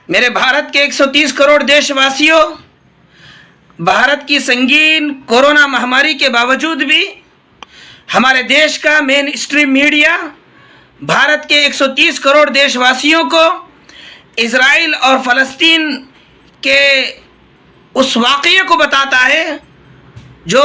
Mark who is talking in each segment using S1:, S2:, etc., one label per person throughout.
S1: मेरे भारत के 130 करोड़ देशवासियों, भारत की संगीन कोरोना महामारी के बावजूद भी हमारे देश का मेन स्ट्रीम मीडिया भारत के 130 करोड़ देशवासियों को इजराइल और फ़लस्तीन के उस वाक़ये को बताता है जो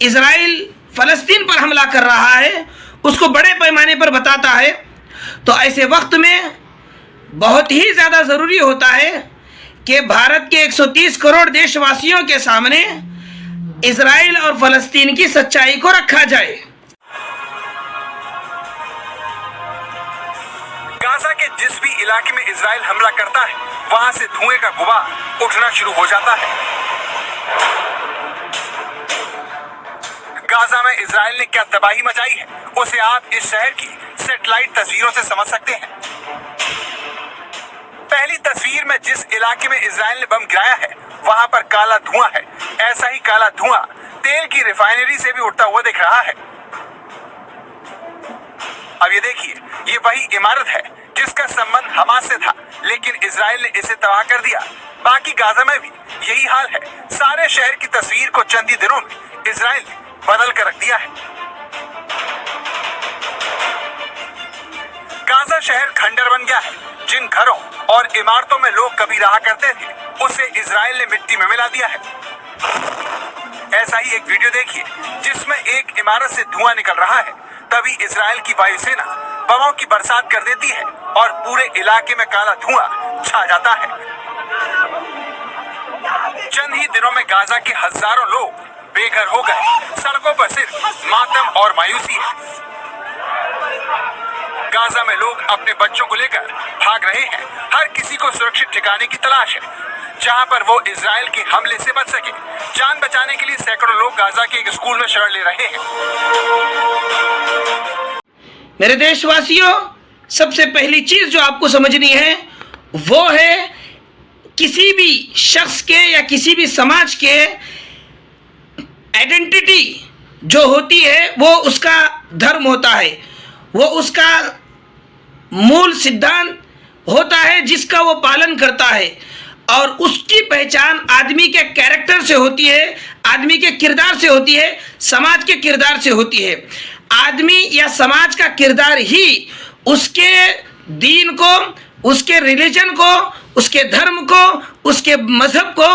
S1: इजराइल फ़लस्तीन पर हमला कर रहा है, उसको बड़े पैमाने पर बताता है। तो ऐसे वक्त में बहुत ही ज़्यादा ज़रूरी होता है कि भारत के 130 करोड़ देशवासियों के सामने इजराइल और फ़लस्तीन की सच्चाई को रखा जाए।
S2: गाजा के जिस भी इलाके में इजराइल हमला करता है, वहां से धुएं का गुबार उठना शुरू हो जाता है। गाजा में इजराइल ने क्या तबाही मचाई है, उसे आप इस शहर की सैटेलाइट तस्वीरों से समझ सकते हैं। पहली तस्वीर में जिस इलाके में इजराइल ने बम गिराया है, वहां पर काला धुआं है। ऐसा ही काला धुआं तेल की रिफाइनरी से भी उठता हुआ दिख रहा है। अब ये देखिए, ये वही इमारत है जिसका संबंध हमास से था, लेकिन इजराइल ने इसे तबाह कर दिया। बाकी गाजा में भी यही हाल है। सारे शहर की तस्वीर को चंद ही दिनों में इजराइल ने बदल कर रख दिया है। गाजा शहर खंडर बन गया है। जिन घरों और इमारतों में लोग कभी रहा करते थे, उसे इजराइल ने मिट्टी में मिला दिया है। ऐसा ही एक वीडियो देखिए जिसमें एक इमारत से धुआं निकल रहा है। तभी इजराइल की वायुसेना बमों की बरसात कर देती है और पूरे इलाके में काला धुआं छा जाता है। चंद ही दिनों में गाजा के हजारों लोग बेघर हो गए। सड़कों पर सिर्फ मातम और मायूसी है। गाजा में लोग अपने बच्चों को लेकर भाग रहे हैं। हर किसी को सुरक्षित ठिकाने की तलाश है जहां पर वो इजराइल के हमले से बच सके। जान बचाने के लिए सैकड़ों लोग गाजा के एक स्कूल में शरण ले रहे हैं।
S1: मेरे देशवासियों, सबसे पहली चीज जो आपको समझनी है वो है किसी भी शख्स के या किसी भी समाज के आइडेंटिटी जो होती है वो उसका धर्म होता है, वो उसका मूल सिद्धांत होता है जिसका वो पालन करता है। और उसकी पहचान आदमी के कैरेक्टर से होती है, आदमी के किरदार से होती है, समाज के किरदार से होती है। आदमी या समाज का किरदार ही उसके दीन को, उसके रिलीजन को, उसके धर्म को, उसके मजहब को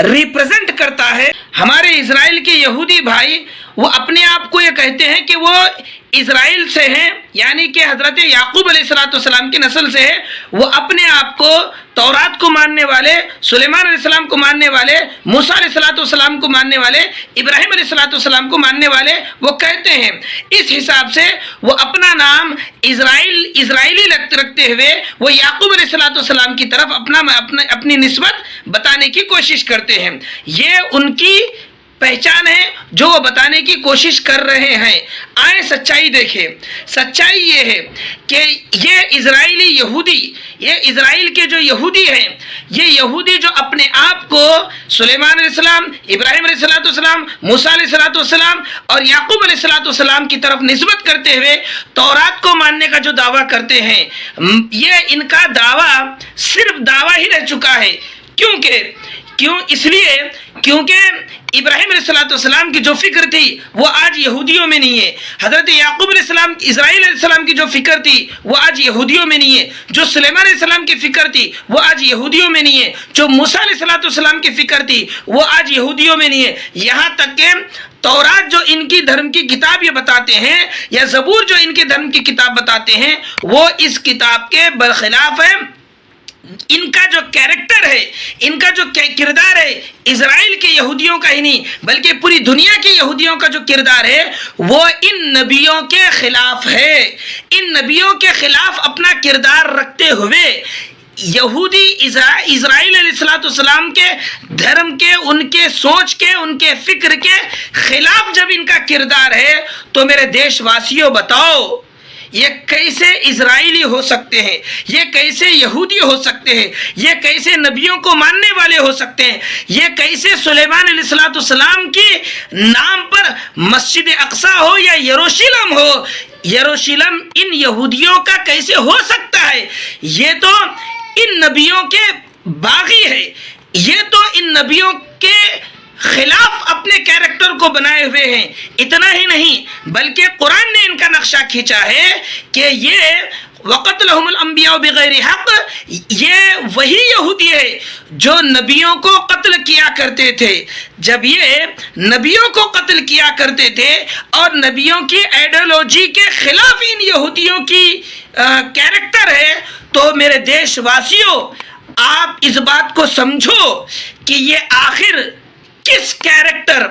S1: रिप्रेजेंट करता है। हमारे इजराइल के यहूदी भाई वो अपने आप को ये कहते हैं कि वो इजराइल से हैं, यानी कि हजरत याकूब अलैहिस्सलाम की नस्ल से है। वो अपने आप को तौरात को मानने वाले, सुलेमान अलैहिस्सलाम को मानने वाले, मूसा अलैहिस्सलाम को मानने वाले, इब्राहिम अलैहिस्सलाम को मानने वाले वो कहते हैं। इस हिसाब से वो अपना नाम इजराइली रखते हुए वो याकूब अलैहिस्सलाम की तरफ अपनी निस्बत बताने की कोशिश करते हैं। ये उनकी पहचान है जो वो बताने की कोशिश कर रहे हैं। आए सच्चाई देखें। सच्चाई ये है कि ये इजराइली यहूदी, ये इजराइल के जो यहूदी हैं, ये यहूदी जो अपने आप को सुलेमान अलैहिस्सलाम, इब्राहिम अलैहिस्सलाम, मूसा अलैहिस्सलाम और याकूब अलैहिस्सलाम की तरफ निस्बत करते हुए तौरात को मानने का जो दावा करते हैं, ये इनका दावा सिर्फ दावा ही रह चुका है। इसलिए क्योंकि इब्राहिम अलैहिस्सलाम की जो फिक्र थी वो आज यहूदियों में नहीं है। हजरत याकूब अलैहिस्सलाम, इस्राइल अलैहिस्सलाम की जो फिक्र थी वो आज यहूदियों में नहीं है। जो सुलेमान अलैहिस्सलाम की फिक्र थी वो आज यहूदियों में नहीं है। जो मूसा अलैहिस्सलाम की फिक्र थी वो आज यहूदियों में नहीं है। यहाँ तक कि तौरात जो इनकी धर्म की किताब ये बताते हैं, या ज़बूर जो इनके धर्म की किताब बताते हैं, वो इस किताब के बरखिलाफ है। इनका जो कैरेक्टर है, इनका जो किरदार है, इजराइल के यहूदियों का ही नहीं बल्कि पूरी दुनिया के यहूदियों का जो किरदार है वो इन नबियों के खिलाफ है। इन नबियों के खिलाफ अपना किरदार रखते हुए यहूदी इजराइल अलैहिस्सलाम के धर्म के, उनके सोच के, उनके फिक्र के खिलाफ जब इनका किरदार है, तो मेरे देशवासियों बताओ ये कैसे इजराइली हो सकते हैं, ये कैसे यहूदी हो सकते हैं, ये कैसे नबियों को मानने वाले हो सकते हैं, ये कैसे सुलेमान अलैहिस्सलाम के नाम पर मस्जिद अक्सा हो या यरूशलेम हो, यरूशलेम इन यहूदियों का कैसे हो सकता है? ये तो इन नबियों के बागी है, ये तो इन नबियों के खिलाफ अपने कैरेक्टर को बनाए हुए हैं। इतना ही नहीं बल्कि कुरान ने इनका नक्शा खींचा है कि ये वक़त्लहुमुल अंबिया बिगैरि हक़, ये वही यहूदी है जो नबियों को कत्ल किया करते थे। जब ये नबियों को कत्ल किया करते थे और नबियों की आइडियोलॉजी के खिलाफ इन यहूदियों की कैरेक्टर है, तो मेरे देशवासियों आप इस बात को समझो कि ये आखिर किस कैरेक्टर,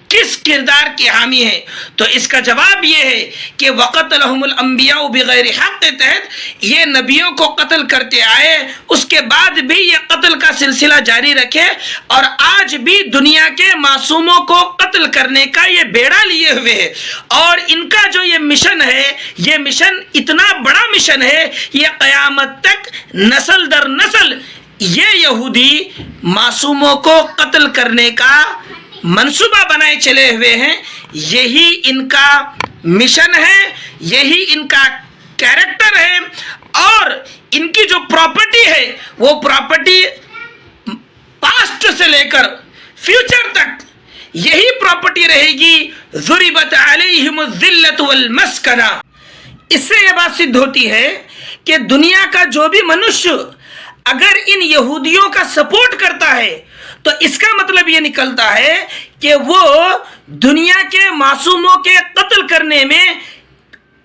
S1: किस किरदार की हामी है। तो इसका जवाब ये है कि वक़त्लहुमुल अंबिया बिगैरि हक़ के तहत ये नबियों को कत्ल करते आए, उसके बाद भी ये कत्ल का सिलसिला जारी रखे और आज भी दुनिया के मासूमों को कत्ल करने का ये बेड़ा लिए हुए है। और इनका जो ये मिशन है, ये मिशन इतना बड़ा मिशन है, ये क़यामत तक नस्ल दर नस्ल ये यहूदी मासूमों को कत्ल करने का मंसूबा बनाए चले हुए हैं। यही इनका मिशन है, यही इनका कैरेक्टर है। और इनकी जो प्रॉपर्टी है वो प्रॉपर्टी पास्ट से लेकर फ्यूचर तक यही प्रॉपर्टी रहेगी। ज़ुरिबत अलैहिमुज़ ज़िल्लतु वल मस्कना। इससे यह बात सिद्ध होती है कि दुनिया का जो भी मनुष्य अगर इन यहूदियों का सपोर्ट करता है तो इसका मतलब ये निकलता है कि वो दुनिया के मासूमों के कत्ल करने में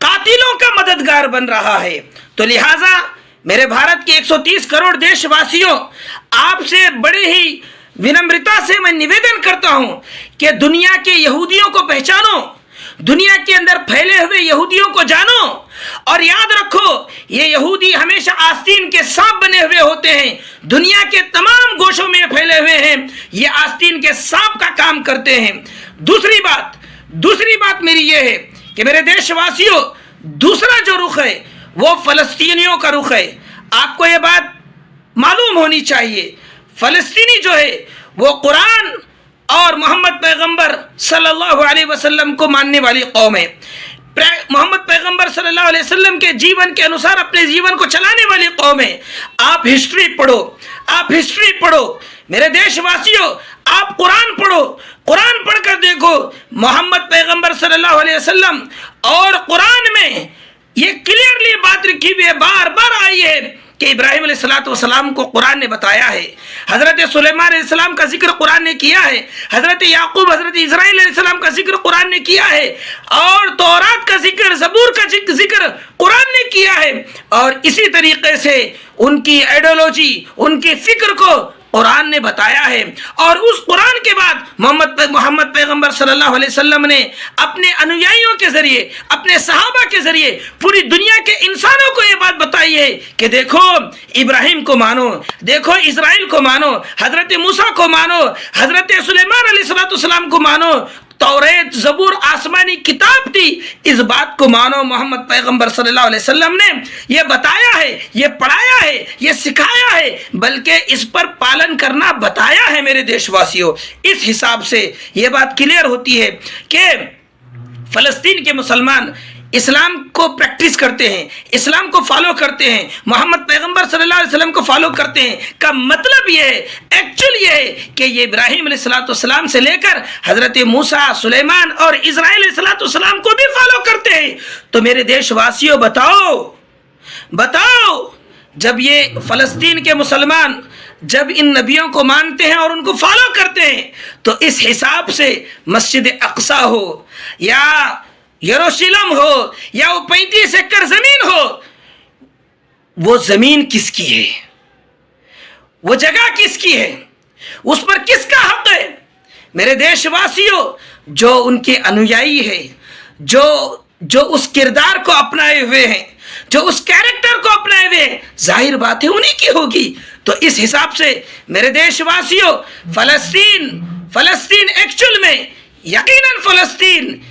S1: कातिलों का मददगार बन रहा है। तो लिहाजा मेरे भारत के 130 करोड़ देशवासियों, आपसे बड़े ही विनम्रता से मैं निवेदन करता हूं कि दुनिया के यहूदियों को पहचानो, दुनिया के अंदर फैले हुए यहूदियों को जानो और याद रखो ये यहूदी हमेशा आस्तीन के सांप बने हुए होते हैं। दुनिया के तमाम गोशों में फैले हुए हैं, ये आस्तीन के सांप का काम करते हैं। दूसरी बात मेरी ये है कि मेरे देशवासियों, दूसरा जो रुख है वो फलस्तीनियों का रुख है। आपको ये बात मालूम होनी चाहिए, फलस्तीनी जो है वो कुरान और मोहम्मद पैगंबर सल्लल्लाहु अलैहि वसल्लम को मानने वाली कौम है। मोहम्मद पैगंबर सल्लल्लाहु अलैहि वसल्लम के जीवन के अनुसार अपने जीवन को चलाने वाली कौम है। आप हिस्ट्री पढ़ो, आप हिस्ट्री पढ़ो। मेरे देशवासियों, आप कुरान पढ़ो, कुरान पढ़कर देखो मोहम्मद पैगंबर सल्लल्लाहु अलैहि वसल्लम और कुरान में ये क्लियरली बात लिखी हुई है, बार बार आई है कि इब्राहिम अलैहिस्सलाम को कुरान ने बताया है, हज़रत सुलेमान अलैहिस्सलाम का जिक्र कुरान ने किया है, हज़रत याकूब, हज़रत इस्राइल अलैहिस्सलाम का जिक्र कुरान ने किया है, और तौरात का जिक्र, ज़बूर का जिक्र कुरान ने किया है। और इसी तरीके से उनकी आइडियोलॉजी, उनकी फिक्र को कुरान ने बताया है। और उस कुरान के बाद मोहम्मद पैगंबर सल्लल्लाहु अलैहि वसल्लम ने अपने अनुयायियों के जरिए, अपने सहाबा के जरिए पूरी दुनिया के इंसानों को ये बात बताई है कि देखो इब्राहिम को मानो, देखो इस्राइल को मानो, हजरत मूसा को मानो, हजरत सुलेमान अलैहिस्सलाम को मानो। तौरेत, ज़बूर आसमानी किताब थी, इस बात को मानो। मोहम्मद पैगंबर सल्लल्लाहु अलैहि वसल्लम ने ये बताया है, ये पढ़ाया है, ये सिखाया है, बल्कि इस पर पालन करना बताया है। मेरे देशवासियों, इस हिसाब से ये बात क्लियर होती है कि फ़लस्तीन के मुसलमान इस्लाम को प्रैक्टिस करते हैं, इस्लाम को फॉलो करते हैं, मोहम्मद पैगंबर सल्लल्लाहु अलैहि वसल्लम को फॉलो करते हैं। का मतलब ये है, एक्चुअल ये है कि ये इब्राहिम अलैहिस्सलाम से लेकर हज़रत मूसा, सुलेमान और इस्राइल अलैहिस्सलाम को भी फॉलो करते हैं। तो मेरे देशवासियों बताओ, जब ये फ़लस्तीन के मुसलमान जब इन नबियों को मानते हैं और उनको फॉलो करते हैं, तो इस हिसाब से मस्जिद अक्सा हो या यरूशलेम हो या वो 35 एकड़ जमीन हो, वो जमीन किसकी है, वो जगह किसकी है, उस पर किसका हक है? मेरे देशवासियों, जो उनके अनुयायी है, जो उस किरदार को अपनाए हुए हैं, जो उस कैरेक्टर को अपनाए हुए हैं, जाहिर बात है उन्हीं की होगी। तो इस हिसाब से मेरे देशवासियों, फलस्तीन एक्चुअल में यकीनन फलस्तीनियों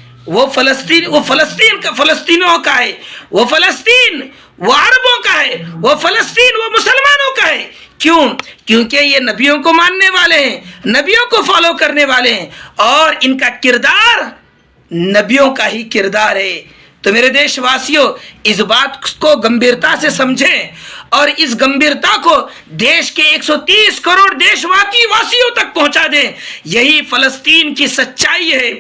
S1: का है, वो फलस्तीन वो अरबों का है, वो फलस्तीन वो मुसलमानों का है। क्यों? क्योंकि ये नबियों को मानने वाले हैं, नबियों को फॉलो करने वाले हैं और इनका किरदार नबियों का ही किरदार है। तो मेरे देशवासियों, इस बात को गंभीरता से समझें और इस गंभीरता को देश के 130 करोड़ देशवासियों तक पहुंचा दें। यही फलस्तीन की सच्चाई है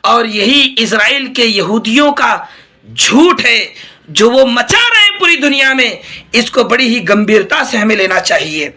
S1: और यही इजराइल के यहूदियों का झूठ है जो वो मचा रहे हैं पूरी दुनिया में। इसको बड़ी ही गंभीरता से हमें लेना चाहिए।